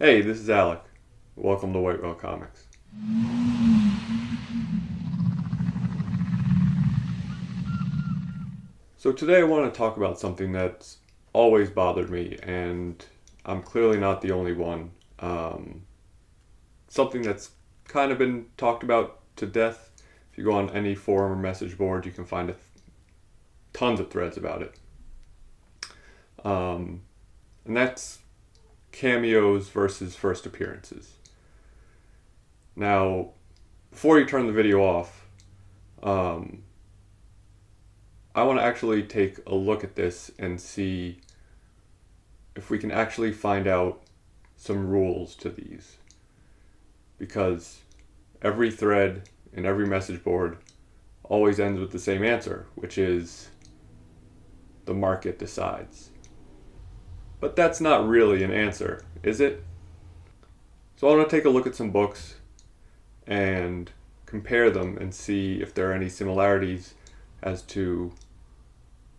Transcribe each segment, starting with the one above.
Hey, this is Alec. Welcome to White Whale Comics. So today I want to talk about something that's always bothered me, and I'm clearly not the only one. Something that's kind of been talked about to death. If you go on any forum or message board, you can find tons of threads about it. And that's cameos versus first appearances. Now, before you turn the video off, I want to actually take a look at this and see if we can actually find out some rules to these. Because every thread and every message board always ends with the same answer, which is the market decides. But that's not really an answer, is it? So I want to take a look at some books and compare them and see if there are any similarities as to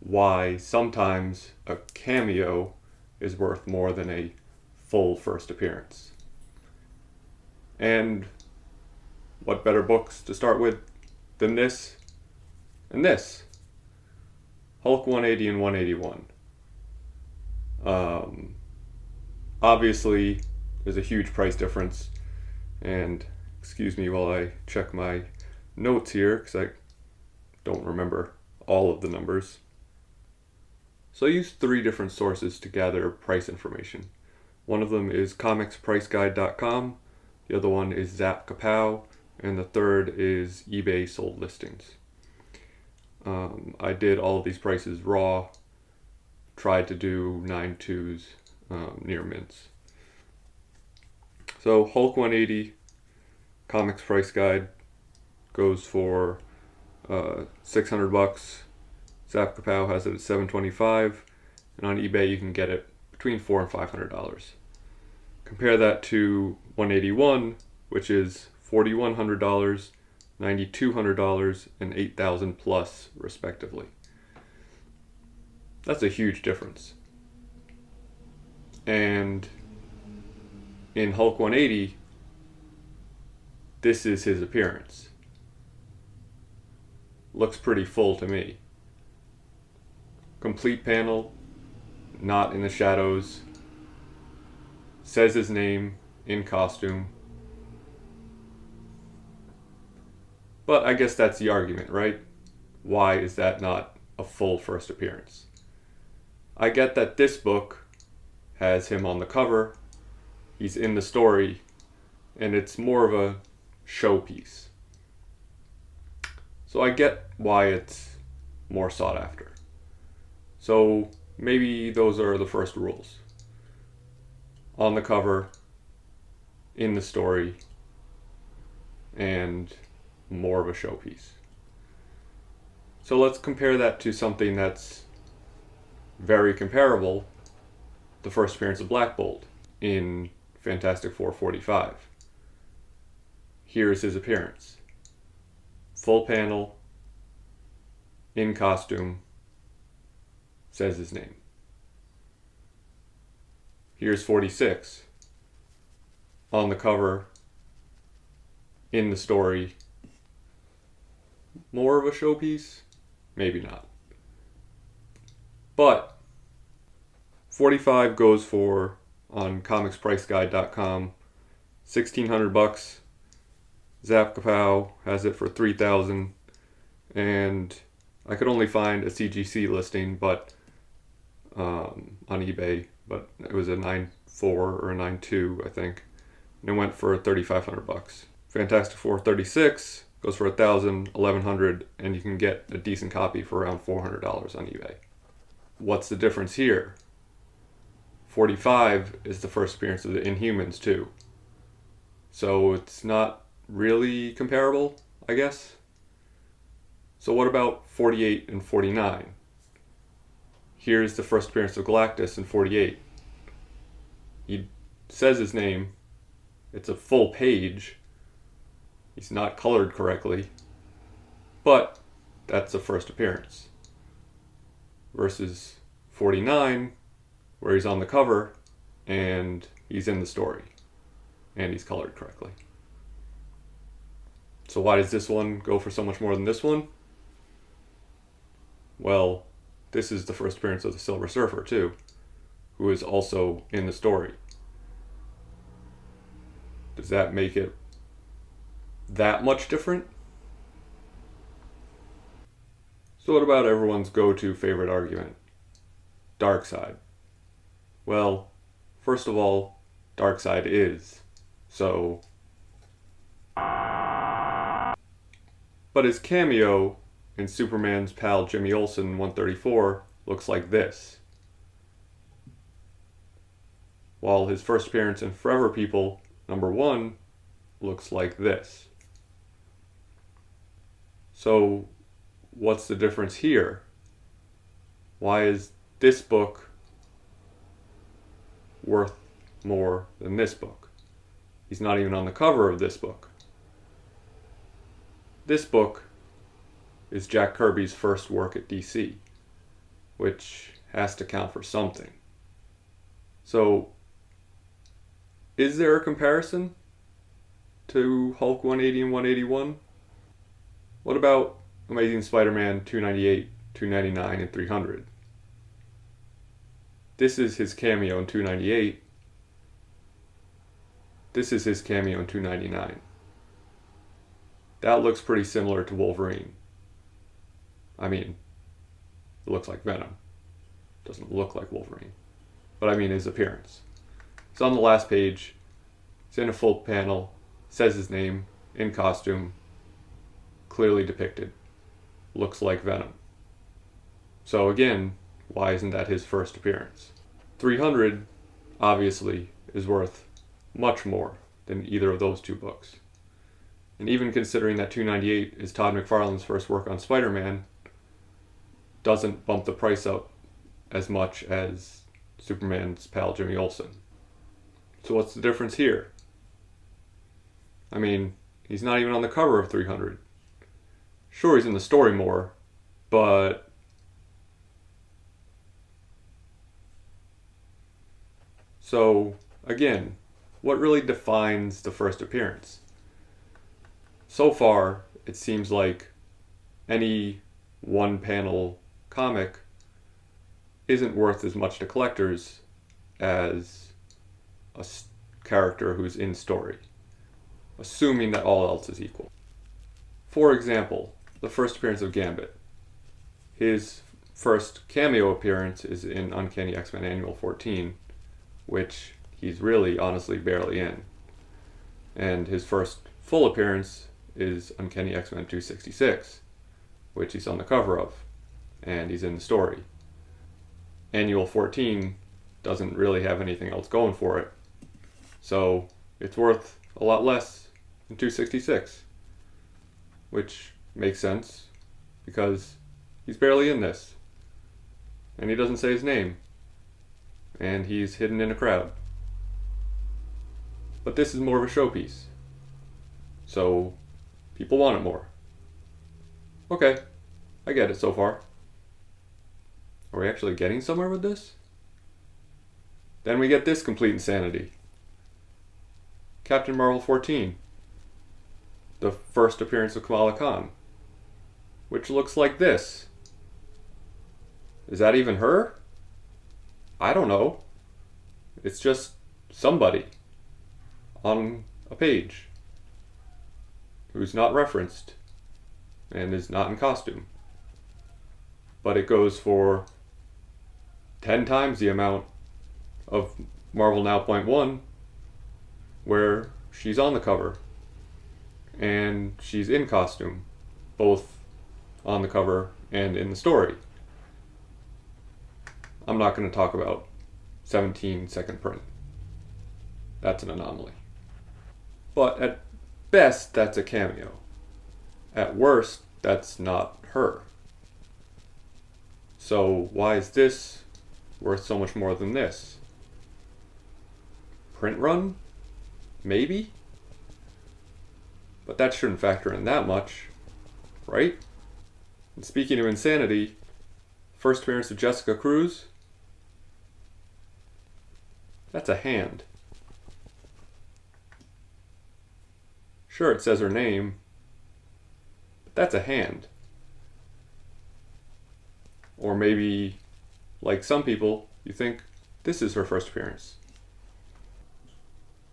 why sometimes a cameo is worth more than a full first appearance. And what better books to start with than this and this? Hulk 180 and 181. Obviously, there's a huge price difference, and excuse me while I check my notes here because I don't remember all of the numbers. So I used 3 different sources to gather price information. One of them is comicspriceguide.com, the other one is Zap Kapow, and the third is eBay sold listings. I did all of these prices raw, tried to do 9.2s near mints. So Hulk 180 Comics Price Guide goes for $600. Zap Kapow has it at $725, and on eBay you can get it between $400 and $500. Compare that to 181, which is $4,100, $9,200, and $8,000 plus, respectively. That's a huge difference. And in Hulk 180, this is his appearance. Looks pretty full to me. Complete panel, not in the shadows. Says his name in costume. But I guess that's the argument, right? Why is that not a full first appearance? I get that this book has him on the cover, he's in the story, and it's more of a showpiece. So I get why it's more sought after. So maybe those are the first rules. On the cover, in the story, and more of a showpiece. So let's compare that to something that's very comparable, the first appearance of Black Bolt in Fantastic Four 45. Here's his appearance. Full panel, in costume, says his name. Here's 46. On the cover, in the story, more of a showpiece? Maybe not. But 45 goes for, on comicspriceguide.com, $1,600. Zap Kapow has it for $3,000, and I could only find a CGC listing, but on eBay, but it was a 9.4 or a 9.2, I think, and it went for $3,500. Fantastic Four 36 goes for $1,000, $1,100, and you can get a decent copy for around $400 on eBay. What's the difference here? 45 is the first appearance of the Inhumans too, so it's not really comparable, I guess. So what about 48 and 49? Here's the first appearance of Galactus in 48. He says his name. It's a full page. He's not colored correctly. But that's the first appearance. Versus 49, where he's on the cover and he's in the story and he's colored correctly. So why does this one go for so much more than this one? Well, this is the first appearance of the Silver Surfer too, who is also in the story. Does that make it that much different? So what about everyone's go-to favorite argument? Darkseid. Well, first of all, Darkseid is. So... But his cameo in Superman's pal Jimmy Olsen 134 looks like this. While his first appearance in Forever People #1 looks like this. So what's the difference here? Why is this book worth more than this book? He's not even on the cover of this book. This book is Jack Kirby's first work at DC, which has to count for something. So, is there a comparison to Hulk 180 and 181? What about Amazing Spider-Man 298, 299, and 300? This is his cameo in 298. This is his cameo in 299. That looks pretty similar to Wolverine. I mean, it looks like Venom. It doesn't look like Wolverine. But I mean his appearance. It's on the last page. It's in a full panel. Says his name. In costume. Clearly depicted. Looks like Venom. So again, why isn't that his first appearance? 300, obviously, is worth much more than either of those two books. And even considering that 298 is Todd McFarlane's first work on Spider-Man, doesn't bump the price up as much as Superman's pal Jimmy Olsen. So what's the difference here? I mean, he's not even on the cover of 300. Sure, he's in the story more, but... So, again, what really defines the first appearance? So far, it seems like any one-panel comic isn't worth as much to collectors as a character who's in story, assuming that all else is equal. For example, the first appearance of Gambit. His first cameo appearance is in Uncanny X-Men Annual 14, which he's really, honestly, barely in. And his first full appearance is Uncanny X-Men 266, which he's on the cover of, and he's in the story. Annual 14 doesn't really have anything else going for it, so it's worth a lot less than 266, which makes sense, because he's barely in this, and he doesn't say his name, and he's hidden in a crowd. But this is more of a showpiece, so people want it more. Okay, I get it so far. Are we actually getting somewhere with this? Then we get this complete insanity. Captain Marvel 14. The first appearance of Kamala Khan. Which looks like this. Is that even her? I don't know. It's just somebody on a page who's not referenced and is not in costume. But it goes for 10 times the amount of Marvel Now .1, where she's on the cover and she's in costume, both on the cover and in the story. I'm not going to talk about 17-second print. That's an anomaly. But at best, that's a cameo. At worst, that's not her. So why is this worth so much more than this? Print run? Maybe? But that shouldn't factor in that much, right? And speaking of insanity, first appearance of Jessica Cruz? That's a hand. Sure, it says her name, but that's a hand. Or maybe, like some people, you think this is her first appearance.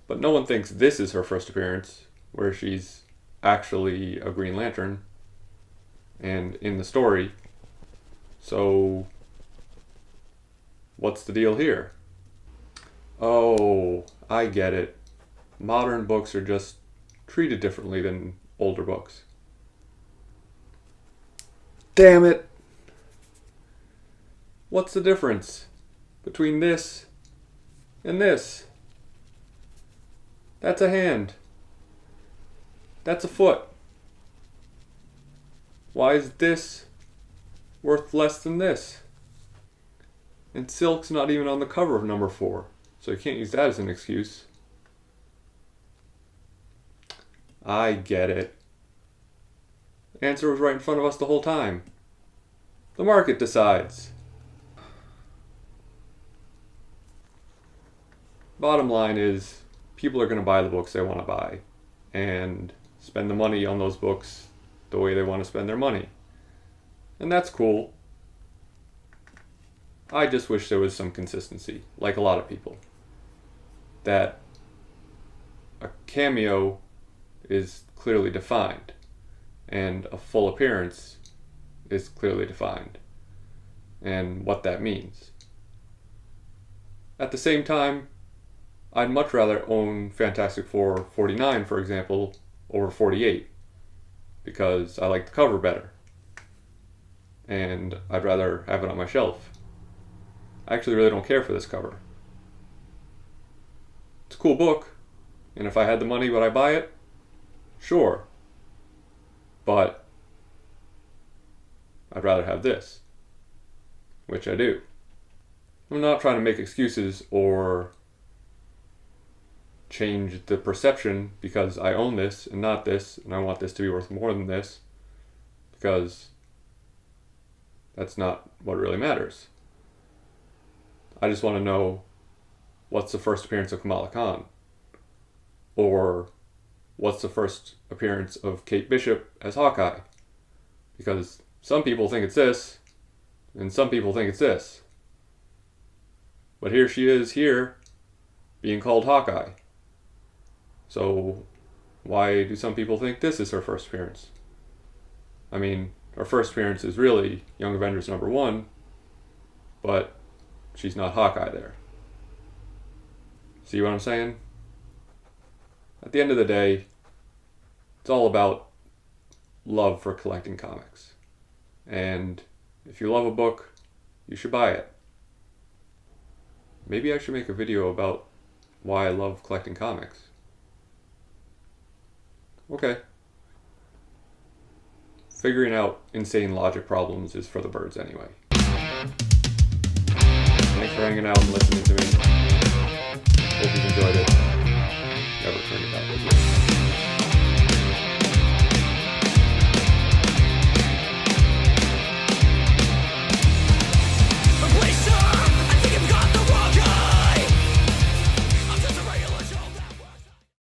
But no one thinks this is her first appearance, where she's actually a Green Lantern and in the story. So, what's the deal here? Oh, I get it. Modern books are just treated differently than older books. Damn it! What's the difference between this and this? That's a hand. That's a foot. Why is this worth less than this? And silk's not even on the cover of number 4, so you can't use that as an excuse. I get it. The answer was right in front of us the whole time. The market decides. Bottom line is, people are going to buy the books they want to buy and spend the money on those books the way they want to spend their money. And that's cool. I just wish there was some consistency, like a lot of people. That a cameo is clearly defined and a full appearance is clearly defined and what that means. At the same time, I'd much rather own Fantastic Four 49, for example, over 48, because I like the cover better, and I'd rather have it on my shelf. I actually really don't care for this cover. It's a cool book, and if I had the money, would I buy it? Sure. But I'd rather have this, which I do. I'm not trying to make excuses or change the perception because I own this and not this, and I want this to be worth more than this, because that's not what really matters. I just want to know what's the first appearance of Kamala Khan, or what's the first appearance of Kate Bishop as Hawkeye, because some people think it's this and some people think it's this, but here she is here being called Hawkeye. So why do some people think this is her first appearance? I mean, her first appearance is really Young Avengers number 1, but she's not Hawkeye there. See what I'm saying? At the end of the day, it's all about love for collecting comics. And if you love a book, you should buy it. Maybe I should make a video about why I love collecting comics. Okay. Figuring out insane logic problems is for the birds anyway. Thanks for hanging out and listening to me. Hope you've enjoyed it. Never turn it down.